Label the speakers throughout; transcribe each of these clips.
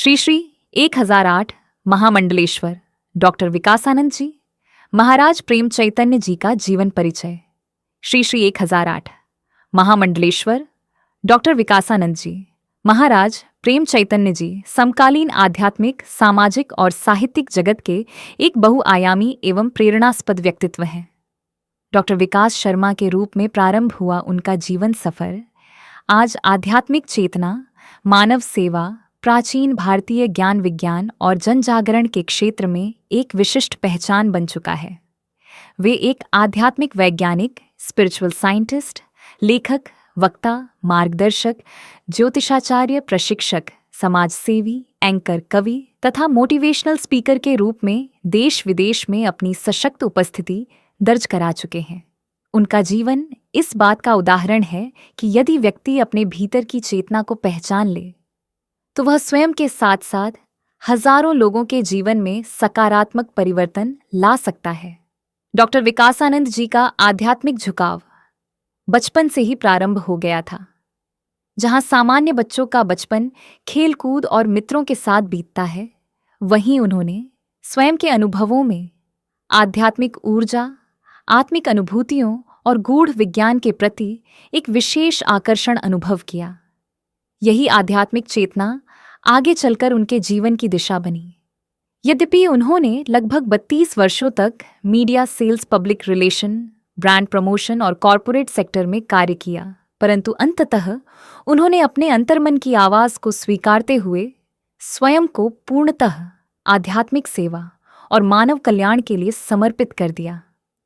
Speaker 1: श्री श्री 1008 महामंडलेश्वर doctor विकासानंद जी महाराज प्रेम चैतन्य जी का जीवन परिचय। श्री श्री 1008 महामंडलेश्वर डॉक्टर विकासानंद जी महाराज प्रेम चैतन्य जी समकालीन आध्यात्मिक, सामाजिक और साहित्यिक जगत के एक बहुआयामी एवं प्रेरणास्पद व्यक्तित्व हैं। डॉक्टर विकास शर्मा के रूप में प्रारंभ हुआ उनका जीवन सफर आज आध्यात्मिक चेतना, मानव सेवा, प्राचीन भारतीय ज्ञान विज्ञान और जनजागरण के क्षेत्र में एक विशिष्ट पहचान बन चुका है। वे एक आध्यात्मिक वैज्ञानिक, स्पिरिचुअल साइंटिस्ट, लेखक, वक्ता, मार्गदर्शक, ज्योतिषाचार्य, प्रशिक्षक, समाजसेवी, एंकर, कवि तथा मोटिवेशनल स्पीकर के रूप में देश विदेश में अपनी सशक्त उपस्थिति दर्ज करा चुके हैं। उनका जीवन इस बात का उदाहरण है कि यदि व्यक्ति अपने भीतर की चेतना को पहचान ले तो वह स्वयं के साथ साथ हजारों लोगों के जीवन में सकारात्मक परिवर्तन ला सकता है। डॉक्टर विकासानंद जी का आध्यात्मिक झुकाव बचपन से ही प्रारंभ हो गया था। जहां सामान्य बच्चों का बचपन खेलकूद और मित्रों के साथ बीतता है, वहीं उन्होंने स्वयं के अनुभवों में आध्यात्मिक ऊर्जा, आत्मिक अनुभूतियों और गूढ़ विज्ञान के प्रति एक विशेष आकर्षण अनुभव किया। यही आध्यात्मिक चेतना आगे चलकर उनके जीवन की दिशा बनी। यद्यपि उन्होंने लगभग 32 वर्षों तक media, sales, public relation, brand promotion और कॉरपोरेट सेक्टर में कार्य किया, परंतु अंततः उन्होंने अपने अंतर्मन की आवाज को स्वीकारते हुए स्वयं को पूर्णतः आध्यात्मिक सेवा और मानव कल्याण के लिए समर्पित कर दिया।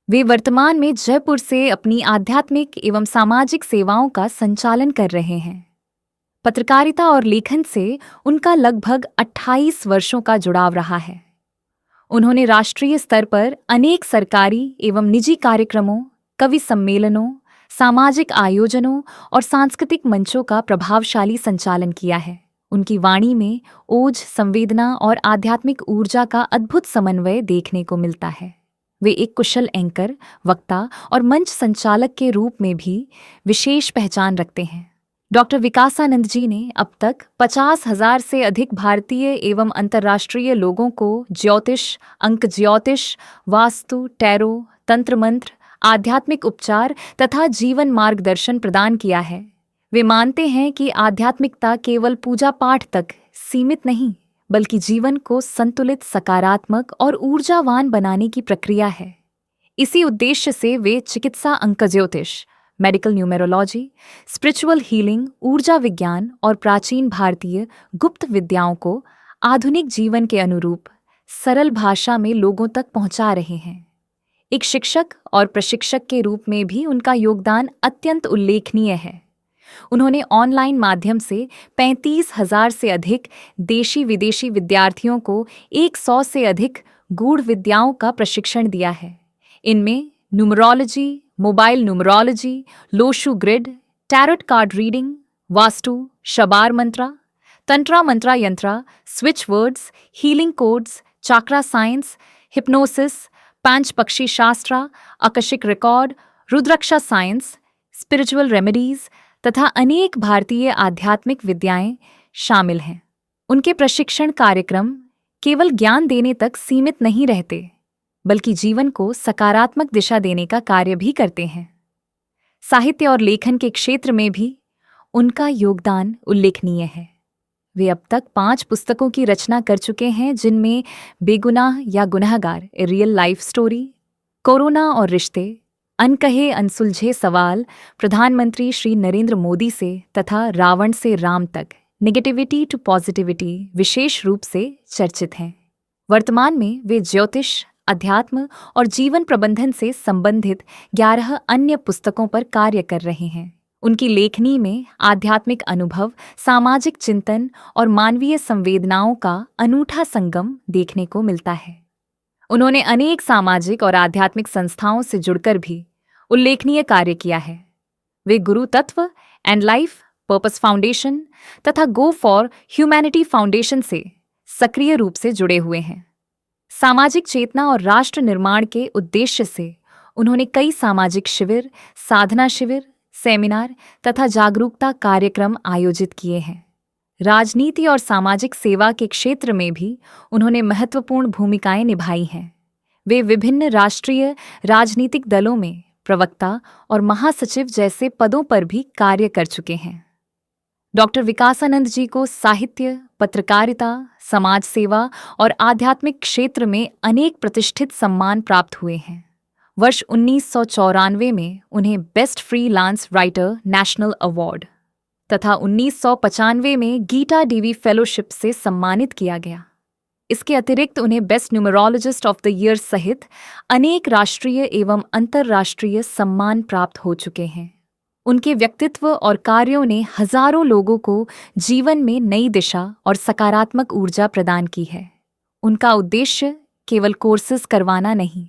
Speaker 1: वे वर्तमान में जयपुर से अपनी आध्यात्मिक एवं सामाजिक सेवाओं का संचालन कर रहे हैं। पत्रकारिता और लेखन से उनका लगभग 28 वर्षों का जुड़ाव रहा है। उन्होंने राष्ट्रीय स्तर पर अनेक सरकारी एवं निजी कार्यक्रमों, कवि सम्मेलनों, सामाजिक आयोजनों और सांस्कृतिक मंचों का प्रभावशाली संचालन किया है। उनकी वाणी में ओज, संवेदना और आध्यात्मिक ऊर्जा का अद्भुत समन्वय देखने को मिलता है। वे एक कुशल एंकर, वक्ता और मंच संचालक के रूप में भी विशेष पहचान रखते हैं। डॉक्टर विकासानंद जी ने अब तक 50,000 से अधिक भारतीय एवं अंतर्राष्ट्रीय लोगों को ज्योतिष, अंक ज्योतिष, वास्तु, टैरो, तंत्र मंत्र, आध्यात्मिक उपचार तथा जीवन मार्गदर्शन प्रदान किया है। वे मानते हैं कि आध्यात्मिकता केवल पूजा पाठ तक सीमित नहीं, बल्कि जीवन को संतुलित, सकारात्मक और ऊर्जावान बनाने की प्रक्रिया है। इसी उद्देश्य से वे चिकित्सा अंक ज्योतिष, मेडिकल न्यूमेरोलॉजी, स्पिरिचुअल हीलिंग, ऊर्जा विज्ञान और प्राचीन भारतीय गुप्त विद्याओं को आधुनिक जीवन के अनुरूप सरल भाषा में लोगों तक पहुंचा रहे हैं। एक शिक्षक और प्रशिक्षक के रूप में भी उनका योगदान अत्यंत उल्लेखनीय है। उन्होंने ऑनलाइन माध्यम से 35,000 से अधिक देशी विदेशी विद्यार्थियों को 100 से अधिक गूढ़ विद्याओं का प्रशिक्षण दिया है। इनमें numerology, mobile numerology, Lo Shu grid, tarot card reading, vastu, Shabar mantra, tantra mantra yantra, switch words, healing codes, chakra science, hypnosis, पांच पक्षी shastra, Akashic record, rudraksha science, spiritual remedies तथा अनेक भारतीय आध्यात्मिक विद्याएं शामिल हैं। उनके प्रशिक्षण कार्यक्रम केवल ज्ञान देने तक सीमित नहीं रहते, बल्कि जीवन को सकारात्मक दिशा देने का कार्य भी करते हैं। साहित्य और लेखन के क्षेत्र में भी उनका योगदान उल्लेखनीय है। वे अब तक 5 पुस्तकों की रचना कर चुके हैं, जिनमें बेगुनाह या गुनहगार, a real life story, corona और रिश्ते, अनकहे अनसुलझे सवाल, प्रधानमंत्री श्री नरेंद्र मोदी से तथा रावण से राम तक, नेगेटिविटी टू पॉजिटिविटी विशेष रूप से चर्चित हैं। वर्तमान में वे ज्योतिष, अध्यात्म और जीवन प्रबंधन से संबंधित 11 अन्य पुस्तकों पर कार्य कर रहे हैं। उनकी लेखनी में आध्यात्मिक अनुभव, सामाजिक चिंतन और मानवीय संवेदनाओं का अनूठा संगम देखने को मिलता है। उन्होंने अनेक सामाजिक और आध्यात्मिक संस्थाओं से जुड़कर भी उल्लेखनीय कार्य किया है। वे गुरु तत्व एंड लाइफ पर्पस फाउंडेशन तथा गो फॉर ह्यूमैनिटी फाउंडेशन से सक्रिय रूप से जुड़े हुए हैं। सामाजिक चेतना और राष्ट्र निर्माण के उद्देश्य से उन्होंने कई सामाजिक शिविर, साधना शिविर, सेमिनार तथा जागरूकता कार्यक्रम आयोजित किए हैं। राजनीति और सामाजिक सेवा के क्षेत्र में भी उन्होंने महत्वपूर्ण भूमिकाएं निभाई हैं। वे विभिन्न राष्ट्रीय राजनीतिक दलों में प्रवक्ता और महासचिव जैसे पदों पर भी कार्य कर चुके हैं। डॉक्टर विकासानंद जी को साहित्य, पत्रकारिता, समाज सेवा और आध्यात्मिक क्षेत्र में अनेक प्रतिष्ठित सम्मान प्राप्त हुए हैं। वर्ष 1994 में उन्हें best freelance writer national award तथा 1995 में गीता डीवी फेलोशिप से सम्मानित किया गया। इसके अतिरिक्त उन्हें best numerologist of the year सहित अनेक राष्ट्रीय एवं अंतर्राष्ट्रीय सम्मान प्राप्त हो चुके हैं। उनके व्यक्तित्व और कार्यों ने हजारों लोगों को जीवन में नई दिशा और सकारात्मक ऊर्जा प्रदान की है। उनका उद्देश्य केवल कोर्सेज करवाना नहीं,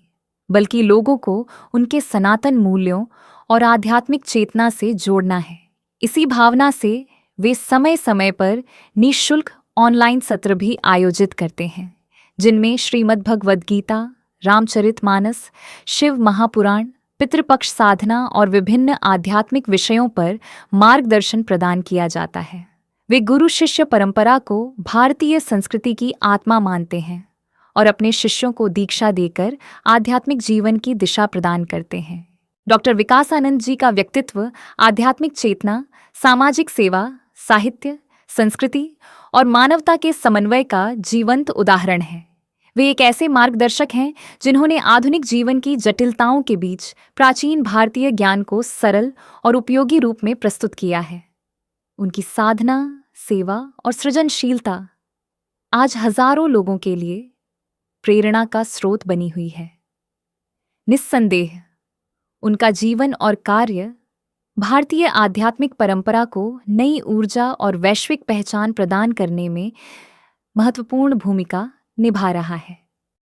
Speaker 1: बल्कि लोगों को उनके सनातन मूल्यों और आध्यात्मिक चेतना से जोड़ना है। इसी भावना से वे समय समय पर निःशुल्क ऑनलाइन सत्र भी आयोजित करते हैं, जिनमें श्रीमद् भगवद गीता, रामचरितमानस, शिव महापुराण, पितृपक्ष साधना और विभिन्न आध्यात्मिक विषयों पर मार्गदर्शन प्रदान किया जाता है। वे गुरु शिष्य परंपरा को भारतीय संस्कृति की आत्मा मानते हैं और अपने शिष्यों को दीक्षा देकर आध्यात्मिक जीवन की दिशा प्रदान करते हैं। डॉक्टर विकासानंद जी का व्यक्तित्व आध्यात्मिक चेतना, सामाजिक सेवा, साहित्य, संस्कृति और मानवता के समन्वय का जीवंत उदाहरण है। वे एक ऐसे मार्गदर्शक हैं जिन्होंने आधुनिक जीवन की जटिलताओं के बीच प्राचीन भारतीय ज्ञान को सरल और उपयोगी रूप में प्रस्तुत किया है। उनकी साधना, सेवा और सृजनशीलता आज हजारों लोगों के लिए प्रेरणा का स्रोत बनी हुई है। निस्संदेह उनका जीवन और कार्य भारतीय आध्यात्मिक परंपरा को नई ऊर्जा और वैश्विक पहचान प्रदान करने में महत्वपूर्ण भूमिका निभा रहा है।